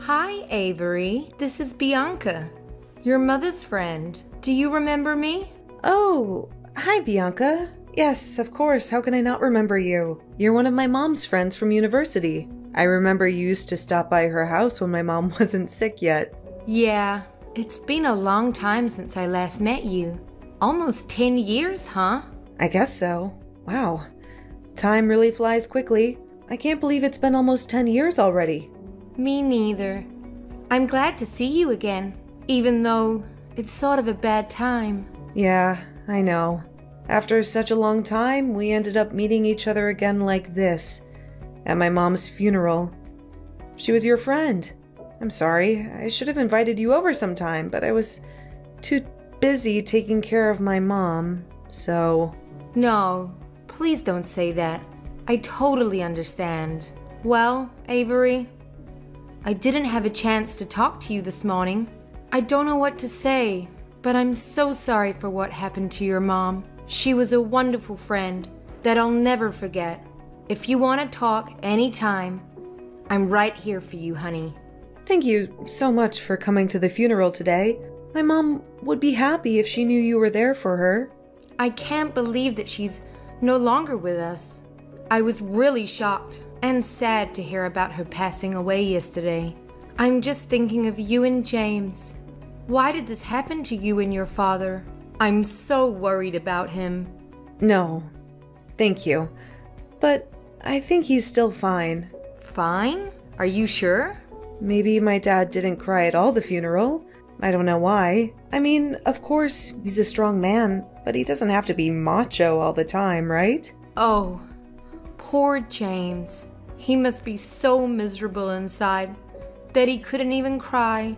Hi, Avery. This is Bianca, your mother's friend. Do you remember me? Oh, hi, Bianca. Yes, of course. How can I not remember you? You're one of my mom's friends from university. I remember you used to stop by her house when my mom wasn't sick yet. Yeah, it's been a long time since I last met you. Almost 10 years, huh? I guess so. Wow. Time really flies quickly. I can't believe it's been almost 10 years already. Me neither. I'm glad to see you again, even though it's sort of a bad time. Yeah, I know. After such a long time, we ended up meeting each other again like this, at my mom's funeral. She was your friend. I'm sorry, I should have invited you over sometime, but I was too busy taking care of my mom, so... No, please don't say that. I totally understand. Well, Avery, I didn't have a chance to talk to you this morning. I don't know what to say, but I'm so sorry for what happened to your mom. She was a wonderful friend that I'll never forget. If you want to talk anytime, I'm right here for you, honey. Thank you so much for coming to the funeral today. My mom would be happy if she knew you were there for her. I can't believe that she's no longer with us. I was really shocked and sad to hear about her passing away yesterday. I'm just thinking of you and James. Why did this happen to you and your father? I'm so worried about him. No, thank you. But I think he's still fine. Fine? Are you sure? Maybe my dad didn't cry at all the funeral. I don't know why. I mean, of course, he's a strong man, but he doesn't have to be macho all the time, right? Oh, poor James. He must be so miserable inside that he couldn't even cry.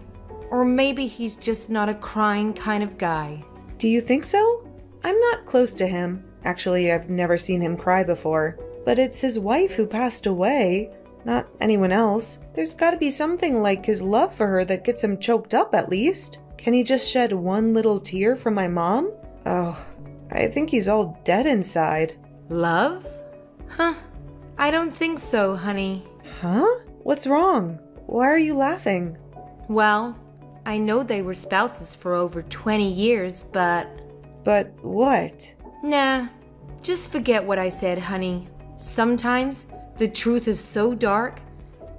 Or maybe he's just not a crying kind of guy. Do you think so? I'm not close to him. Actually, I've never seen him cry before. But it's his wife who passed away, not anyone else. There's gotta be something like his love for her that gets him choked up at least. Can he just shed one little tear for my mom? Oh, I think he's all dead inside. Love? Huh. I don't think so, honey. Huh? What's wrong? Why are you laughing? Well, I know they were spouses for over 20 years, but... But what? Nah, just forget what I said, honey. Sometimes the truth is so dark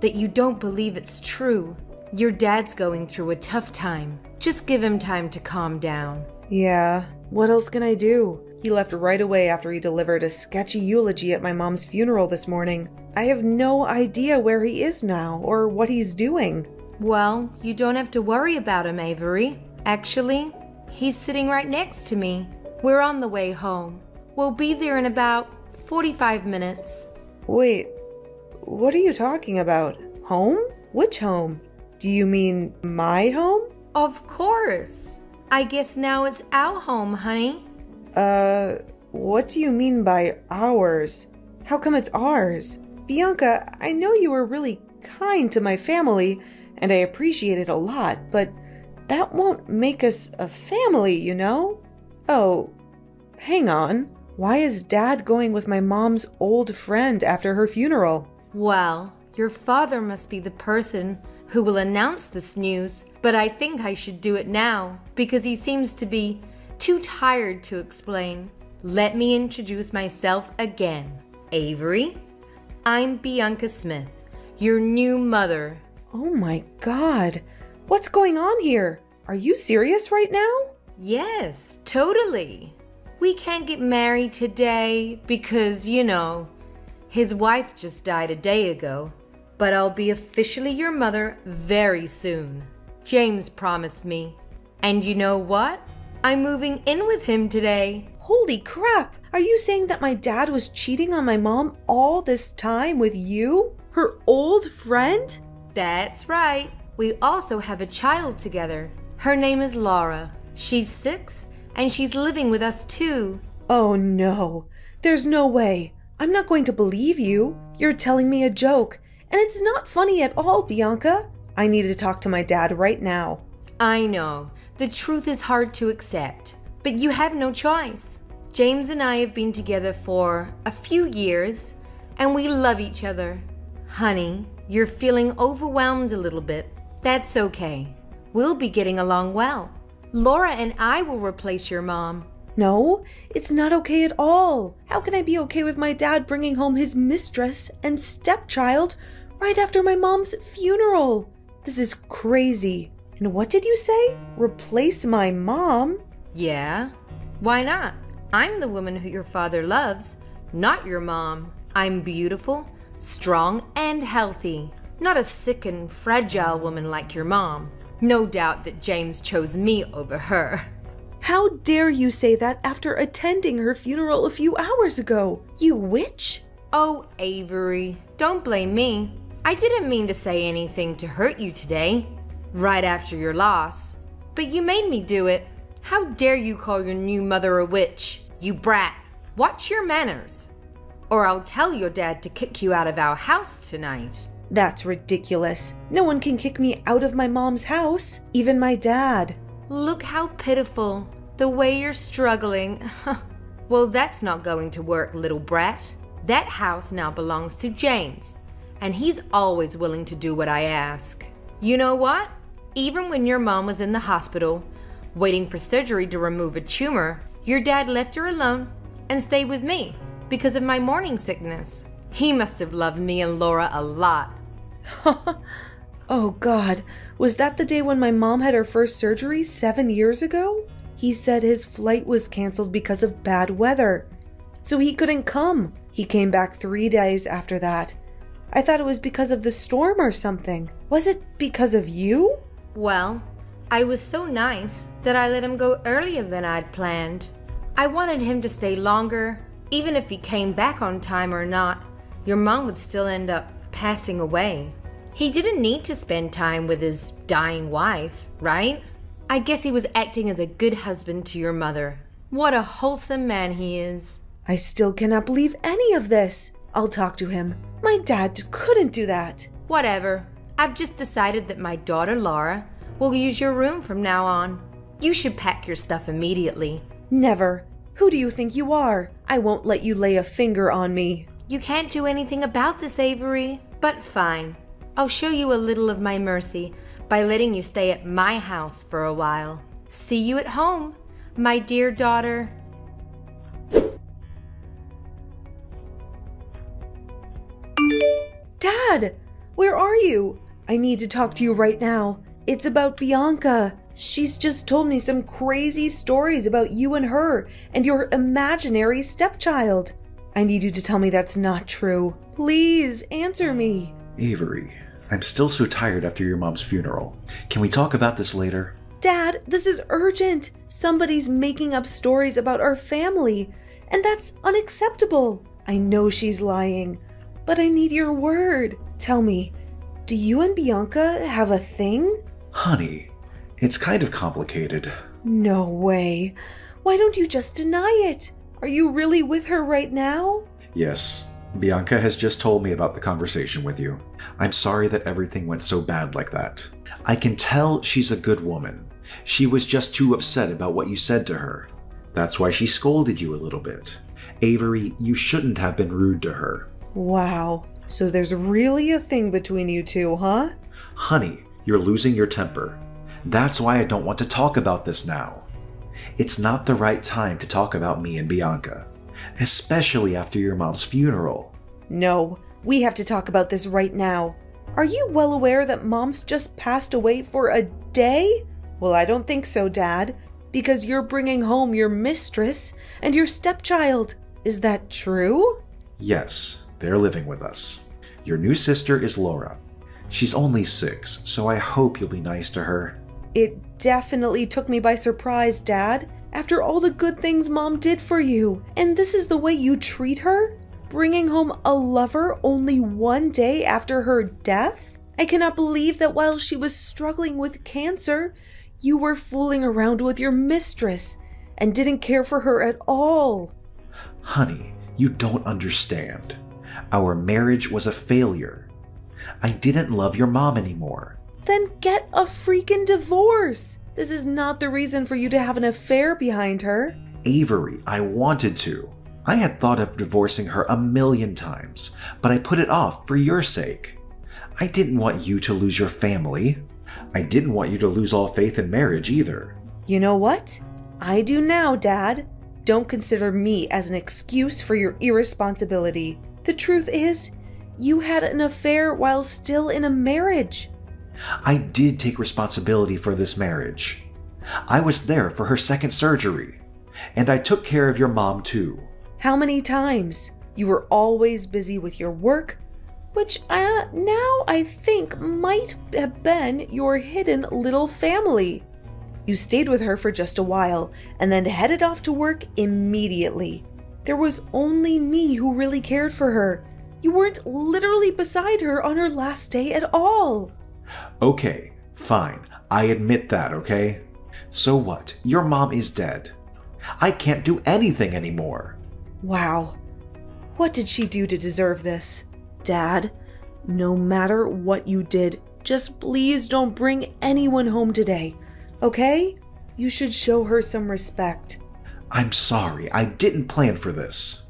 that you don't believe it's true. Your dad's going through a tough time. Just give him time to calm down. Yeah, what else can I do? He left right away after he delivered a sketchy eulogy at my mom's funeral this morning. I have no idea where he is now or what he's doing. Well, you don't have to worry about him, Avery. Actually, he's sitting right next to me. We're on the way home. We'll be there in about 45 minutes. Wait, what are you talking about? Home? Which home? Do you mean my home? Of course. I guess now it's our home, honey. What do you mean by ours? How come it's ours? Bianca, I know you were really kind to my family, and I appreciate it a lot, but that won't make us a family, you know? Oh, hang on. Why is Dad going with my mom's old friend after her funeral? Well, your father must be the person who will announce this news, but I think I should do it now because he seems to be too tired to explain. Let me introduce myself again. Avery, I'm Bianca Smith, your new mother. Oh my God, what's going on here? Are you serious right now? Yes, totally. We can't get married today because, you know, his wife just died a day ago. But I'll be officially your mother very soon. James promised me. And you know what? I'm moving in with him today. Holy crap! Are you saying that my dad was cheating on my mom all this time with you? Her old friend? That's right. We also have a child together. Her name is Laura. She's 6 and she's living with us too. Oh no. There's no way. I'm not going to believe you. You're telling me a joke. And it's not funny at all, Bianca. I need to talk to my dad right now. I know. The truth is hard to accept. But you have no choice. James and I have been together for a few years, and we love each other. Honey, you're feeling overwhelmed a little bit. That's okay. We'll be getting along well. Laura and I will replace your mom. No, it's not okay at all. How can I be okay with my dad bringing home his mistress and stepchild right after my mom's funeral? This is crazy. And what did you say? Replace my mom? Yeah, why not? I'm the woman who your father loves, not your mom. I'm beautiful, strong, and healthy. Not a sick and fragile woman like your mom. No doubt that James chose me over her. How dare you say that after attending her funeral a few hours ago? You witch! Oh, Avery, don't blame me. I didn't mean to say anything to hurt you today, right after your loss. But you made me do it. How dare you call your new mother a witch? You brat. Watch your manners. Or I'll tell your dad to kick you out of our house tonight. That's ridiculous. No one can kick me out of my mom's house, even my dad. Look how pitiful. The way you're struggling. Well, that's not going to work, little brat. That house now belongs to James, and he's always willing to do what I ask. You know what? Even when your mom was in the hospital, waiting for surgery to remove a tumor, your dad left her alone and stayed with me because of my morning sickness. He must have loved me and Laura a lot. Oh God, was that the day when my mom had her first surgery 7 years ago? He said his flight was canceled because of bad weather, so he couldn't come. He came back 3 days after that. I thought it was because of the storm or something. Was it because of you? Well, I was so nice that I let him go earlier than I'd planned. I wanted him to stay longer. Even if he came back on time or not, your mom would still end up passing away. He didn't need to spend time with his dying wife, right? I guess he was acting as a good husband to your mother. What a wholesome man he is. I still cannot believe any of this. I'll talk to him. My dad couldn't do that. Whatever. I've just decided that my daughter Laura will use your room from now on. You should pack your stuff immediately. Never. Who do you think you are? I won't let you lay a finger on me. You can't do anything about this, Avery. But fine. I'll show you a little of my mercy by letting you stay at my house for a while. See you at home, my dear daughter. Dad, where are you? I need to talk to you right now. It's about Bianca. She's just told me some crazy stories about you and her and your imaginary stepchild. I need you to tell me that's not true. Please answer me. Avery, I'm still so tired after your mom's funeral. Can we talk about this later? Dad, this is urgent. Somebody's making up stories about our family, and that's unacceptable. I know she's lying, but I need your word. Tell me, do you and Bianca have a thing? Honey, it's kind of complicated. No way. Why don't you just deny it? Are you really with her right now? Yes, Bianca has just told me about the conversation with you. I'm sorry that everything went so bad like that. I can tell she's a good woman. She was just too upset about what you said to her. That's why she scolded you a little bit. Avery, you shouldn't have been rude to her. Wow. So there's really a thing between you two, huh? Honey, you're losing your temper. That's why I don't want to talk about this now. It's not the right time to talk about me and Bianca, especially after your mom's funeral. No, we have to talk about this right now. Are you well aware that Mom's just passed away for a day? Well, I don't think so, Dad, because you're bringing home your mistress and your stepchild. Is that true? Yes, they're living with us. Your new sister is Laura. She's only 6, so I hope you'll be nice to her. It definitely took me by surprise, Dad, after all the good things Mom did for you. And this is the way you treat her? Bringing home a lover only 1 day after her death? I cannot believe that while she was struggling with cancer, you were fooling around with your mistress and didn't care for her at all. Honey, you don't understand. Our marriage was a failure. I didn't love your mom anymore. Then get a freaking divorce. This is not the reason for you to have an affair behind her. Avery, I wanted to. I had thought of divorcing her 1,000,000 times, but I put it off for your sake. I didn't want you to lose your family. I didn't want you to lose all faith in marriage either. You know what? I do now, Dad. Don't consider me as an excuse for your irresponsibility. The truth is, you had an affair while still in a marriage. I did take responsibility for this marriage. I was there for her second surgery, and I took care of your mom too. How many times? You were always busy with your work, which now I think might have been your hidden little family. You stayed with her for just a while and then headed off to work immediately. There was only me who really cared for her. You weren't literally beside her on her last day at all. Okay, fine. I admit that, okay? So what? Your mom is dead. I can't do anything anymore. Wow. What did she do to deserve this? Dad, no matter what you did, just please don't bring anyone home today, okay? You should show her some respect. I'm sorry, I didn't plan for this.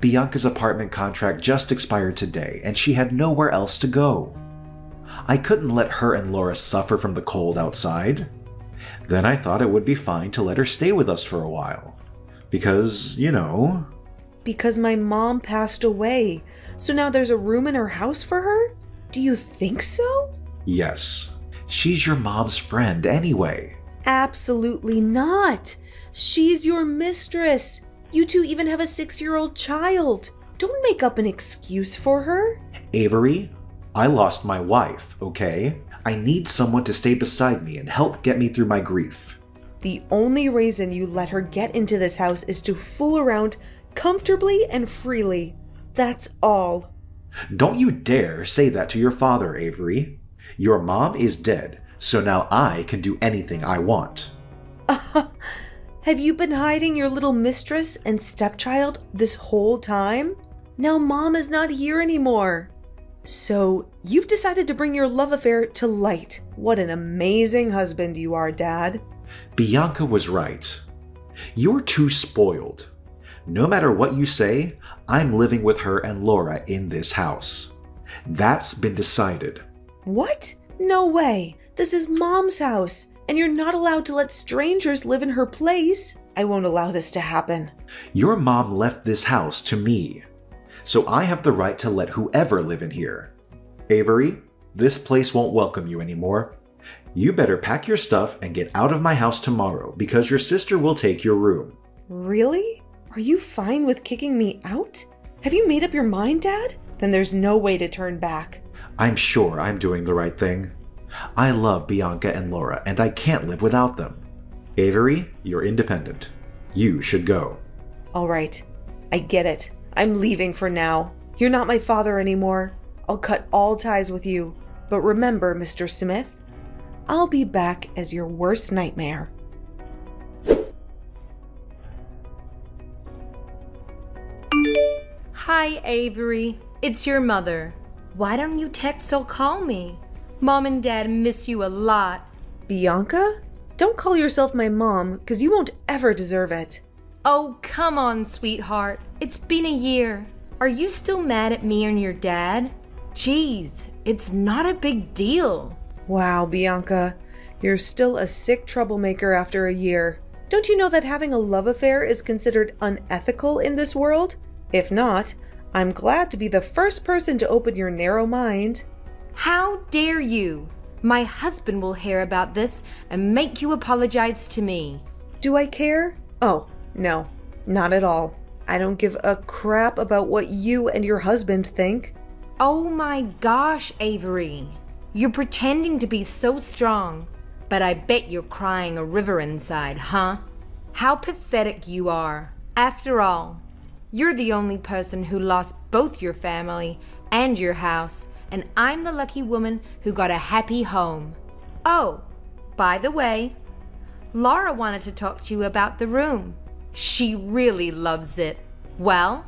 Bianca's apartment contract just expired today, and she had nowhere else to go. I couldn't let her and Laura suffer from the cold outside. Then I thought it would be fine to let her stay with us for a while. Because, you know... Because my mom passed away, so now there's a room in her house for her? Do you think so? Yes. She's your mom's friend anyway. Absolutely not. She's your mistress. You two even have a 6-year-old child. Don't make up an excuse for her. Avery, I lost my wife, okay? I need someone to stay beside me and help get me through my grief. The only reason you let her get into this house is to fool around comfortably and freely. That's all. Don't you dare say that to your father, Avery. Your mom is dead, so now I can do anything I want. Have you been hiding your little mistress and stepchild this whole time? Now Mom is not here anymore. So you've decided to bring your love affair to light. What an amazing husband you are, Dad. Bianca was right. You're too spoiled. No matter what you say, I'm living with her and Laura in this house. That's been decided. What? No way. This is Mom's house, and you're not allowed to let strangers live in her place. I won't allow this to happen. Your mom left this house to me, so I have the right to let whoever live in here. Avery, this place won't welcome you anymore. You better pack your stuff and get out of my house tomorrow because your sister will take your room. Really? Are you fine with kicking me out? Have you made up your mind, Dad? Then there's no way to turn back. I'm sure I'm doing the right thing. I love Bianca and Laura, and I can't live without them. Avery, you're independent. You should go. All right. I get it. I'm leaving for now. You're not my father anymore. I'll cut all ties with you. But remember, Mr. Smith, I'll be back as your worst nightmare. Hi, Avery. It's your mother. Why don't you text or call me? Mom and Dad miss you a lot. Bianca? Don't call yourself my mom, because you won't ever deserve it. Oh, come on, sweetheart. It's been a year. Are you still mad at me and your dad? Jeez, it's not a big deal. Wow, Bianca. You're still a sick troublemaker after a year. Don't you know that having a love affair is considered unethical in this world? If not, I'm glad to be the first person to open your narrow mind. How dare you? My husband will hear about this and make you apologize to me. Do I care? Oh, no, not at all. I don't give a crap about what you and your husband think. Oh my gosh, Avery. You're pretending to be so strong, but I bet you're crying a river inside, huh? How pathetic you are. After all, you're the only person who lost both your family and your house, and I'm the lucky woman who got a happy home. Oh, by the way, Laura wanted to talk to you about the room. She really loves it. Well,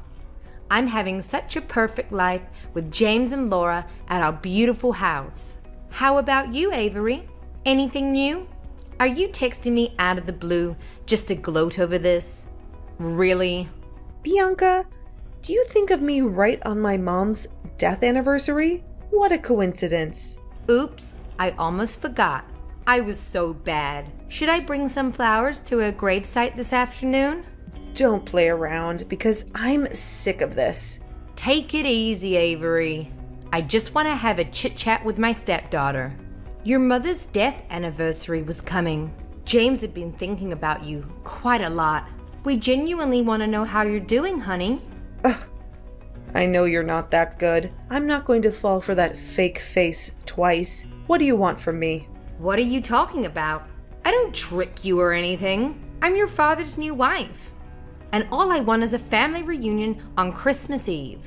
I'm having such a perfect life with James and Laura at our beautiful house. How about you, Avery? Anything new? Are you texting me out of the blue just to gloat over this? Really? Bianca, do you think of me right on my mom's death anniversary? What a coincidence. Oops, I almost forgot. I was so bad. Should I bring some flowers to a gravesite this afternoon? Don't play around, because I'm sick of this. Take it easy, Avery. I just want to have a chit-chat with my stepdaughter. Your mother's death anniversary was coming. James had been thinking about you quite a lot. We genuinely want to know how you're doing, honey. Ugh. I know you're not that good. I'm not going to fall for that fake face twice. What do you want from me? What are you talking about? I don't trick you or anything. I'm your father's new wife. And all I want is a family reunion on Christmas Eve.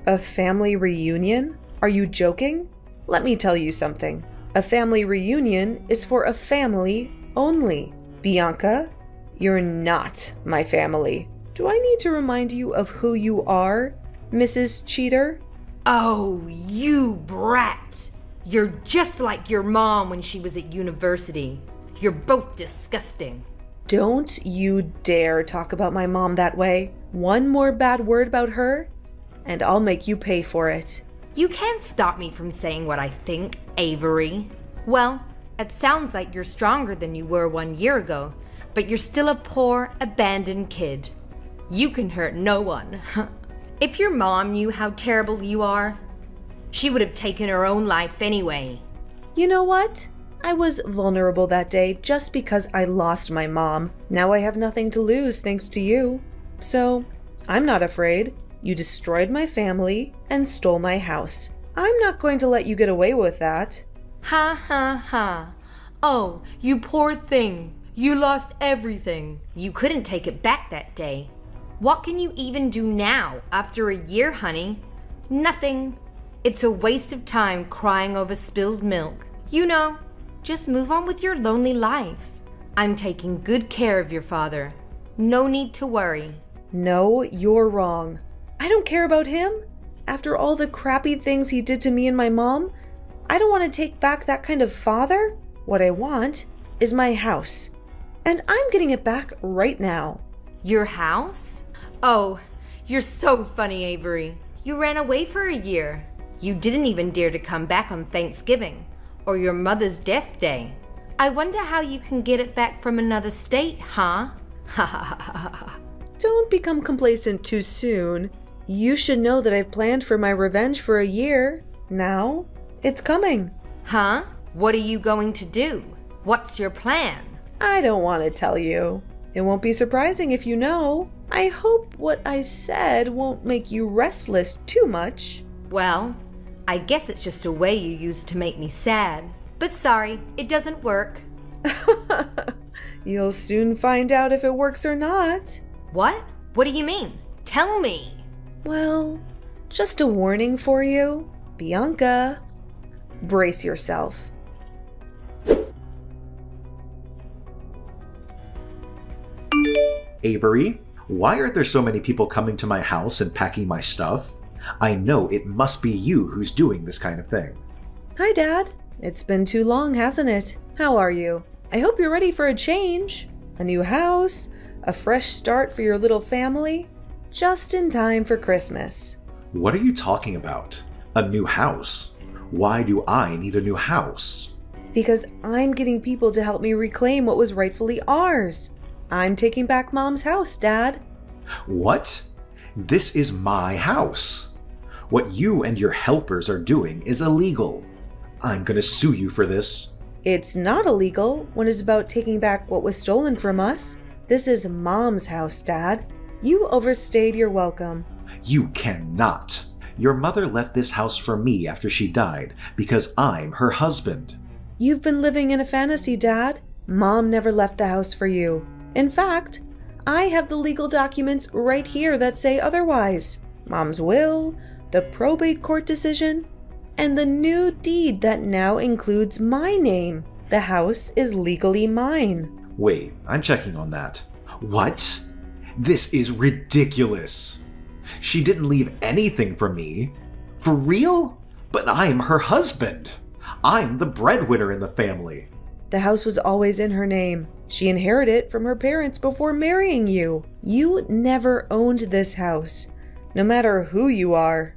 A family reunion? Are you joking? Let me tell you something. A family reunion is for a family only. Bianca, you're not my family. Do I need to remind you of who you are, Mrs. Cheater? Oh, you brat. You're just like your mom when she was at university. You're both disgusting. Don't you dare talk about my mom that way. One more bad word about her, and I'll make you pay for it. You can't stop me from saying what I think, Avery. Well, it sounds like you're stronger than you were 1 year ago, but you're still a poor, abandoned kid. You can hurt no one. If your mom knew how terrible you are, she would have taken her own life anyway. You know what? I was vulnerable that day just because I lost my mom. Now I have nothing to lose thanks to you. So, I'm not afraid. You destroyed my family and stole my house. I'm not going to let you get away with that. Ha ha ha. Oh, you poor thing. You lost everything. You couldn't take it back that day. What can you even do now after a year, honey? Nothing. It's a waste of time crying over spilled milk. You know, just move on with your lonely life. I'm taking good care of your father. No need to worry. No, you're wrong. I don't care about him. After all the crappy things he did to me and my mom, I don't want to take back that kind of father. What I want is my house. And I'm getting it back right now. Your house? Oh, you're so funny, Avery. You ran away for a year. You didn't even dare to come back on Thanksgiving or your mother's death day. I wonder how you can get it back from another state, huh? Ha ha ha ha ha. Don't become complacent too soon. You should know that I've planned for my revenge for a year. Now, it's coming. Huh? What are you going to do? What's your plan? I don't want to tell you. It won't be surprising if you know. I hope what I said won't make you restless too much. Well, I guess it's just a way you use to make me sad. But sorry, it doesn't work. You'll soon find out if it works or not. What? What do you mean? Tell me. Well, just a warning for you. Bianca, brace yourself. Avery, why are there so many people coming to my house and packing my stuff? I know it must be you who's doing this kind of thing. Hi, Dad. It's been too long, hasn't it? How are you? I hope you're ready for a change. A new house, a fresh start for your little family, just in time for Christmas. What are you talking about? A new house? Why do I need a new house? Because I'm getting people to help me reclaim what was rightfully ours. I'm taking back Mom's house, Dad. What? This is my house. What you and your helpers are doing is illegal. I'm gonna sue you for this. It's not illegal when it's about taking back what was stolen from us. This is Mom's house, Dad. You overstayed your welcome. You cannot. Your mother left this house for me after she died because I'm her husband. You've been living in a fantasy, Dad. Mom never left the house for you. In fact, I have the legal documents right here that say otherwise. Mom's will, the probate court decision, and the new deed that now includes my name. The house is legally mine. Wait, I'm checking on that. What? This is ridiculous. She didn't leave anything for me. For real? But I'm her husband. I'm the breadwinner in the family. The house was always in her name. She inherited it from her parents before marrying you. You never owned this house, no matter who you are.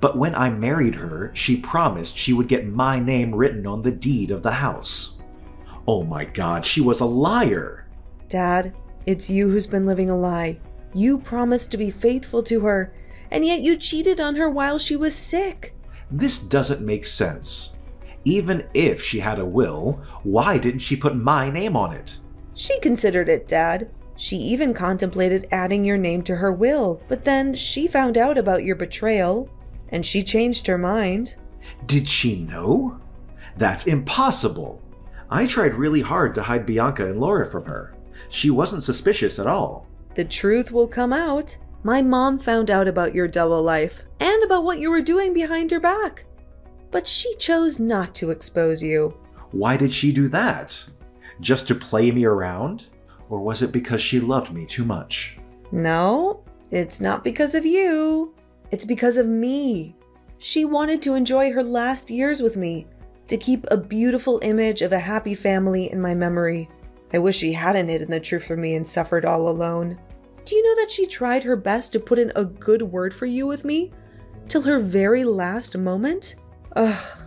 But when I married her, she promised she would get my name written on the deed of the house. Oh my God, she was a liar. Dad, it's you who's been living a lie. You promised to be faithful to her, and yet you cheated on her while she was sick. This doesn't make sense. Even if she had a will, why didn't she put my name on it? She considered it, Dad. She even contemplated adding your name to her will, but then she found out about your betrayal, and she changed her mind. Did she know? That's impossible. I tried really hard to hide Bianca and Laura from her. She wasn't suspicious at all. The truth will come out. My mom found out about your double life and about what you were doing behind her back. But she chose not to expose you. Why did she do that? Just to play me around? Or was it because she loved me too much? No, it's not because of you. It's because of me. She wanted to enjoy her last years with me, to keep a beautiful image of a happy family in my memory. I wish she hadn't hidden the truth from me and suffered all alone. Do you know that she tried her best to put in a good word for you with me? Till her very last moment? Ugh,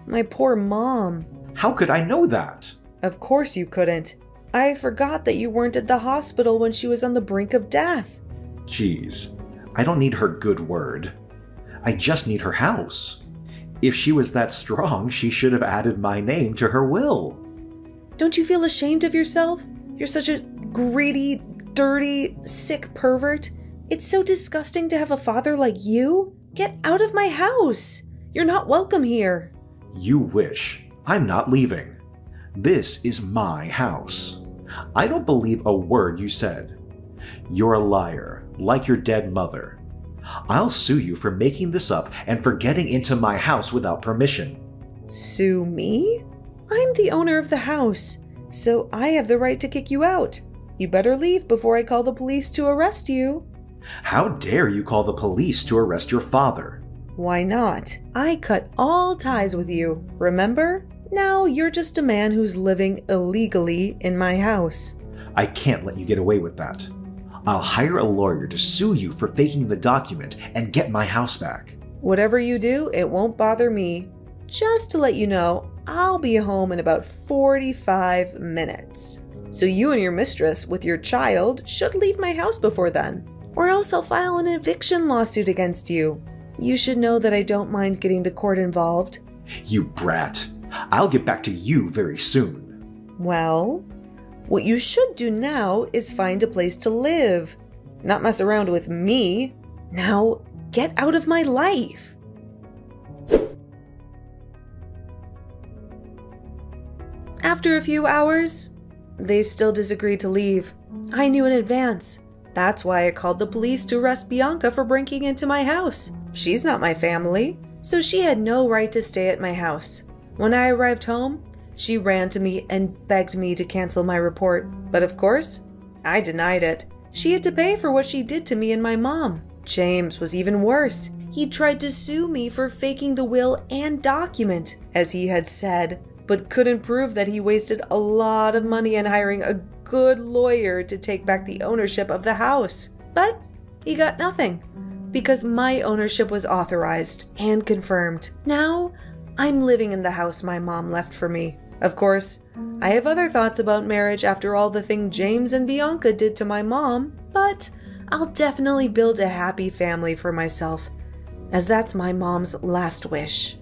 my poor mom. How could I know that? Of course you couldn't. I forgot that you weren't at the hospital when she was on the brink of death. Jeez, I don't need her good word. I just need her house. If she was that strong, she should have added my name to her will. Don't you feel ashamed of yourself? You're such a greedy, dirty, sick pervert. It's so disgusting to have a father like you. Get out of my house. You're not welcome here. You wish. I'm not leaving. This is my house. I don't believe a word you said. You're a liar, like your dead mother. I'll sue you for making this up and for getting into my house without permission. Sue me? I'm the owner of the house, so I have the right to kick you out. You better leave before I call the police to arrest you. How dare you call the police to arrest your father? Why not? I cut all ties with you, remember? Now you're just a man who's living illegally in my house. I can't let you get away with that. I'll hire a lawyer to sue you for faking the document and get my house back. Whatever you do, it won't bother me. Just to let you know, I'll be home in about 45 minutes. So you and your mistress with your child should leave my house before then. Or else I'll file an eviction lawsuit against you. You should know that I don't mind getting the court involved. You brat. I'll get back to you very soon. Well, what you should do now is find a place to live. Not mess around with me. Now, get out of my life. After a few hours, they still disagreed to leave. I knew in advance. That's why I called the police to arrest Bianca for breaking into my house. She's not my family, so she had no right to stay at my house. When I arrived home, she ran to me and begged me to cancel my report. But of course, I denied it. She had to pay for what she did to me and my mom. James was even worse. He tried to sue me for faking the will and document, as he had said, but couldn't prove that he wasted a lot of money on hiring a good lawyer to take back the ownership of the house. But he got nothing, because my ownership was authorized and confirmed. Now, I'm living in the house my mom left for me. Of course, I have other thoughts about marriage after all the thing James and Bianca did to my mom, but I'll definitely build a happy family for myself, as that's my mom's last wish.